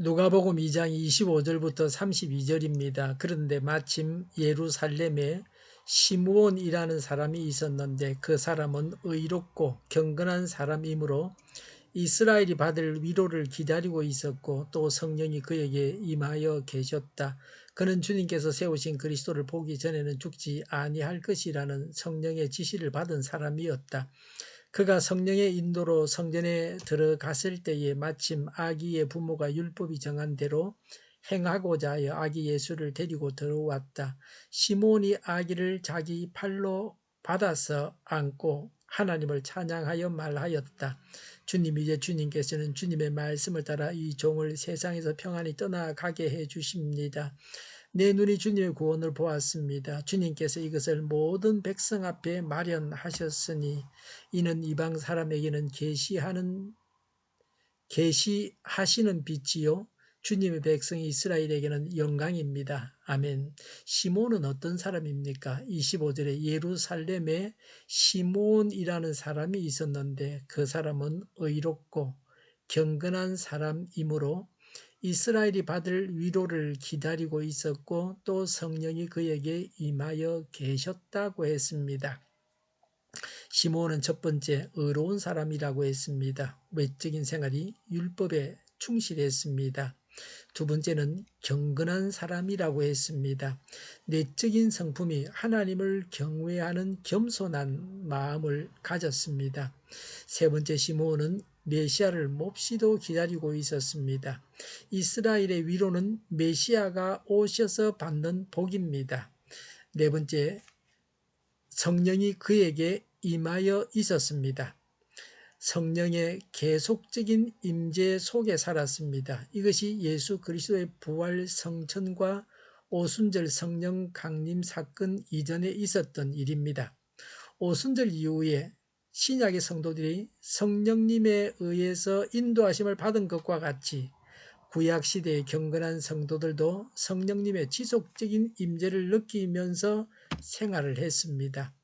누가복음 2장 25절부터 32절입니다. 그런데 마침 예루살렘에 시므온이라는 사람이 있었는데 그 사람은 의롭고 경건한 사람이므로 이스라엘이 받을 위로를 기다리고 있었고 또 성령이 그에게 임하여 계셨다. 그는 주님께서 세우신 그리스도를 보기 전에는 죽지 아니할 것이라는 성령의 지시를 받은 사람이었다. 그가 성령의 인도로 성전에 들어갔을 때에 마침 아기의 부모가 율법이 정한 대로 행하고자 하여 아기 예수를 데리고 들어왔다. 시몬이 아기를 자기 팔로 받아서 안고 하나님을 찬양하여 말하였다. 주님, 이제 주님께서는 주님의 말씀을 따라 이 종을 세상에서 평안히 떠나가게 해 주십니다. 내 눈이 주님의 구원을 보았습니다. 주님께서 이것을 모든 백성 앞에 마련하셨으니 이는 이방 사람에게는 계시하시는 빛이요 주님의 백성 이스라엘에게는 영광입니다. 아멘. 시몬은 어떤 사람입니까? 25절에 예루살렘에 시몬이라는 사람이 있었는데 그 사람은 의롭고 경건한 사람이므로 이스라엘이 받을 위로를 기다리고 있었고 또 성령이 그에게 임하여 계셨다고 했습니다. 시므온은 첫 번째 의로운 사람이라고 했습니다. 외적인 생활이 율법에 충실했습니다. 두 번째는 경건한 사람이라고 했습니다. 내적인 성품이 하나님을 경외하는 겸손한 마음을 가졌습니다. 세 번째, 시므온은 메시아를 몹시도 기다리고 있었습니다. 이스라엘의 위로는 메시아가 오셔서 받는 복입니다. 네 번째, 성령이 그에게 임하여 있었습니다. 성령의 계속적인 임재 속에 살았습니다. 이것이 예수 그리스도의 부활 성천과 오순절 성령 강림 사건 이전에 있었던 일입니다. 오순절 이후에 신약의 성도들이 성령님에 의해서 인도하심을 받은 것과 같이 구약시대의 경건한 성도들도 성령님의 지속적인 임재를 느끼면서 생활을 했습니다.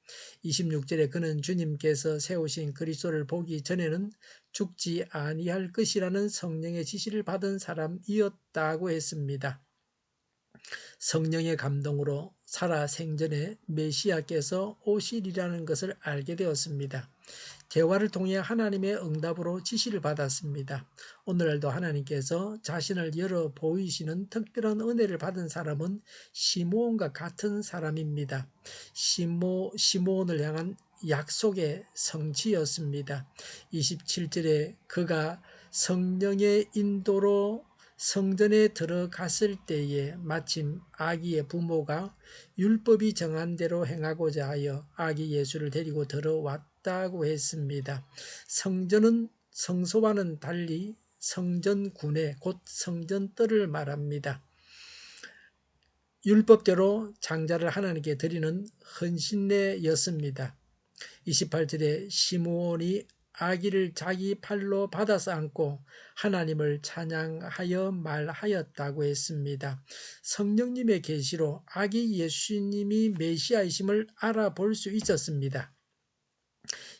26절에 그는 주님께서 세우신 그리스도를 보기 전에는 죽지 아니할 것이라는 성령의 지시를 받은 사람이었다고 했습니다. 성령의 감동으로 살아생전에 메시아께서 오시리라는 것을 알게 되었습니다. 대화를 통해 하나님의 응답으로 지시를 받았습니다. 오늘날도 하나님께서 자신을 열어 보이시는 특별한 은혜를 받은 사람은 시므온과 같은 사람입니다. 시므온을 향한 약속의 성취였습니다. 27절에 그가 성령의 인도로 성전에 들어갔을 때에 마침 아기의 부모가 율법이 정한 대로 행하고자 하여 아기 예수를 데리고 들어왔다고 했습니다. 성전은 성소와는 달리 성전군에 곧 성전뜰을 말합니다. 율법대로 장자를 하나님께 드리는 헌신례였습니다. 28절에 시므온이 아기를 자기 팔로 받아서 안고 하나님을 찬양하여 말하였다고 했습니다. 성령님의 계시로 아기 예수님이 메시아이심을 알아볼 수 있었습니다.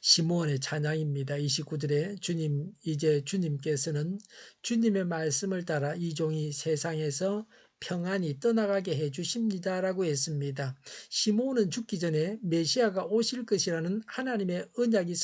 시므온의 찬양입니다. 29절에 주님, 이제 주님께서는 주님의 말씀을 따라 이 종이 세상에서 평안히 떠나가게 해주십니다 라고 했습니다. 시므온은 죽기 전에 메시아가 오실 것이라는 하나님의 언약이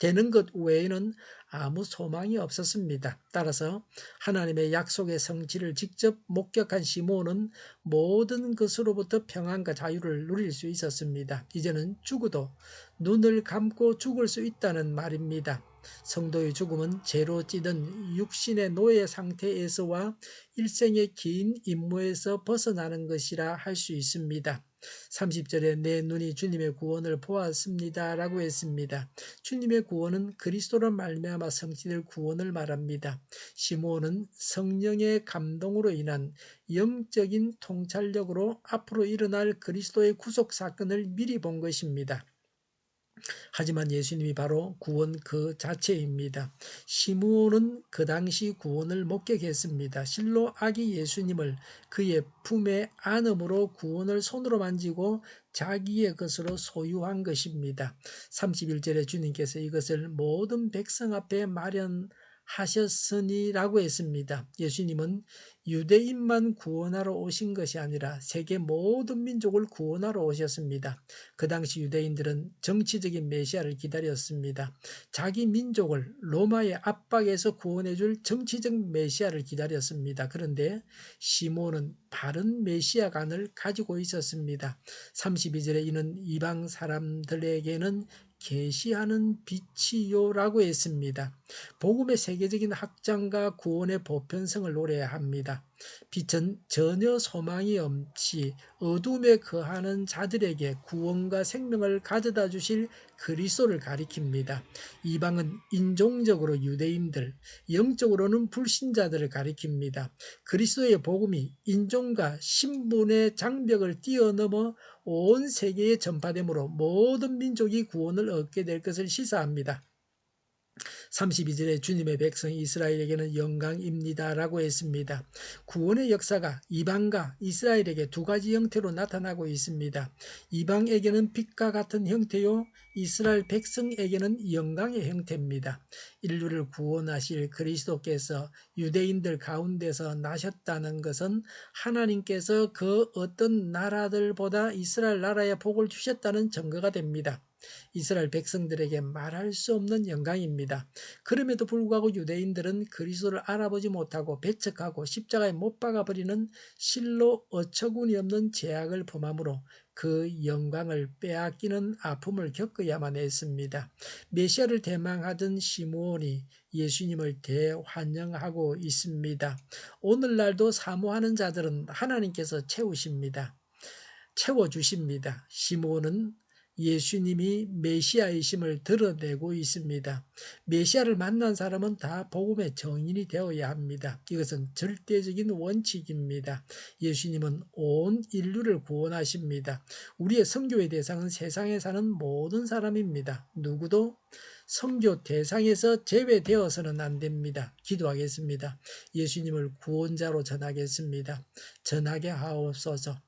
되는 것 외에는 아무 소망이 없었습니다. 따라서 하나님의 약속의 성취를 직접 목격한 시므온은 모든 것으로부터 평안과 자유를 누릴 수 있었습니다. 이제는 죽어도 눈을 감고 죽을 수 있다는 말입니다. 성도의 죽음은 죄로 찌든 육신의 노예 상태에서와 일생의 긴 임무에서 벗어나는 것이라 할 수 있습니다. 30절에 내 눈이 주님의 구원을 보았습니다 라고 했습니다. 주님의 구원은 그리스도로 말미암아 성취될 구원을 말합니다. 시므온은 성령의 감동으로 인한 영적인 통찰력으로 앞으로 일어날 그리스도의 구속 사건을 미리 본 것입니다. 하지만 예수님이 바로 구원 그 자체입니다. 시므온은 그 당시 구원을 목격했습니다. 실로 아기 예수님을 그의 품에 안음으로 구원을 손으로 만지고 자기의 것으로 소유한 것입니다. 31절에 주님께서 이것을 모든 백성 앞에 하셨으니라고 했습니다. 예수님은 유대인만 구원하러 오신 것이 아니라 세계 모든 민족을 구원하러 오셨습니다. 그 당시 유대인들은 정치적인 메시아를 기다렸습니다. 자기 민족을 로마의 압박에서 구원해줄 정치적 메시아를 기다렸습니다. 그런데 시몬은 바른 메시아관을 가지고 있었습니다. 32절에 이는 이방 사람들에게는 계시하는 빛이요라고 했습니다. 복음의 세계적인 확장과 구원의 보편성을 노래합니다. 빛은 전혀 소망이 없이 어둠에 거하는 자들에게 구원과 생명을 가져다 주실 그리스도를 가리킵니다. 이방은 인종적으로 유대인들, 영적으로는 불신자들을 가리킵니다. 그리스도의 복음이 인종과 신분의 장벽을 뛰어넘어 온 세계에 전파되므로 모든 민족이 구원을 얻게 될 것을 시사합니다. 32절에 주님의 백성 이스라엘에게는 영광입니다라고 했습니다. 구원의 역사가 이방과 이스라엘에게 두 가지 형태로 나타나고 있습니다. 이방에게는 빛과 같은 형태요, 이스라엘 백성에게는 영광의 형태입니다. 인류를 구원하실 그리스도께서 유대인들 가운데서 나셨다는 것은 하나님께서 그 어떤 나라들보다 이스라엘 나라에 복을 주셨다는 증거가 됩니다. 이스라엘 백성들에게 말할 수 없는 영광입니다. 그럼에도 불구하고 유대인들은 그리스도를 알아보지 못하고 배척하고 십자가에 못 박아버리는 실로 어처구니 없는 죄악을 범함으로 그 영광을 빼앗기는 아픔을 겪어야만 했습니다. 메시아를 대망하던 시므온이 예수님을 대환영하고 있습니다. 오늘날도 사모하는 자들은 하나님께서 채워주십니다. 시므온은 예수님이 메시아이심을 드러내고 있습니다. 메시아를 만난 사람은 다 복음의 증인이 되어야 합니다. 이것은 절대적인 원칙입니다. 예수님은 온 인류를 구원하십니다. 우리의 선교의 대상은 세상에 사는 모든 사람입니다. 누구도 선교 대상에서 제외되어서는 안 됩니다. 기도하겠습니다. 예수님을 구원자로 전하겠습니다. 전하게 하옵소서.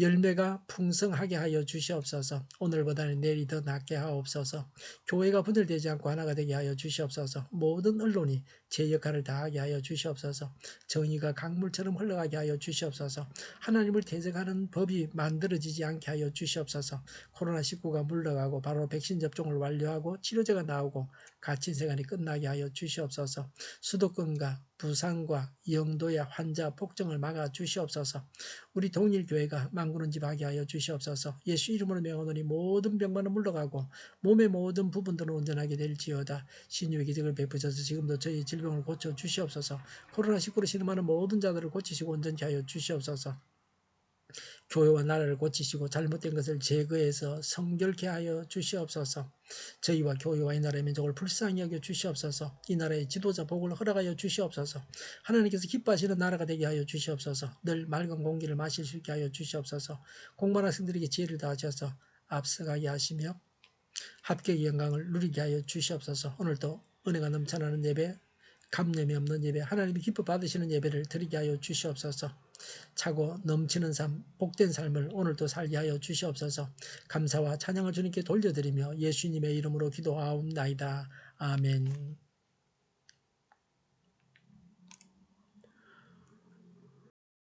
열매가 풍성하게 하여 주시옵소서. 오늘보다는 내일이 더 낫게 하옵소서. 교회가 분열되지 않고 하나가 되게 하여 주시옵소서. 모든 언론이 제 역할을 다하게 하여 주시옵소서. 정의가 강물처럼 흘러가게 하여 주시옵소서. 하나님을 대적하는 법이 만들어지지 않게 하여 주시옵소서. 코로나19가 물러가고 바로 백신 접종을 완료하고 치료제가 나오고 갇힌 생활이 끝나게 하여 주시옵소서. 수도권과 부산과 영도의 환자 폭증을 막아 주시옵소서. 우리 동일교회가 만군은집하게 하여 주시옵소서. 예수 이름으로 명하노니 모든 병만은 물러가고 몸의 모든 부분들은 온전하게 될지어다. 신유의 기적을 베푸셔서 지금도 저희 질병을 고쳐 주시옵소서. 코로나19로 신음하는 모든 자들을 고치시고 온전케 하여 주시옵소서. 교회와 나라를 고치시고 잘못된 것을 제거해서 성결케 하여 주시옵소서. 저희와 교회와 이 나라의 민족을 불쌍히 여겨 주시옵소서. 이 나라의 지도자 복을 허락하여 주시옵소서. 하나님께서 기뻐하시는 나라가 되게 하여 주시옵소서. 늘 맑은 공기를 마실 수 있게 하여 주시옵소서. 공부하는 학생들에게 지혜를 다하셔서 앞서가게 하시며 합격의 영광을 누리게 하여 주시옵소서. 오늘도 은혜가 넘쳐나는 예배, 감염이 없는 예배, 하나님이 기뻐 받으시는 예배를 드리게 하여 주시옵소서. 차고 넘치는 삶, 복된 삶을 오늘도 살게 하여 주시옵소서. 감사와 찬양을 주님께 돌려드리며 예수님의 이름으로 기도하옵나이다. 아멘.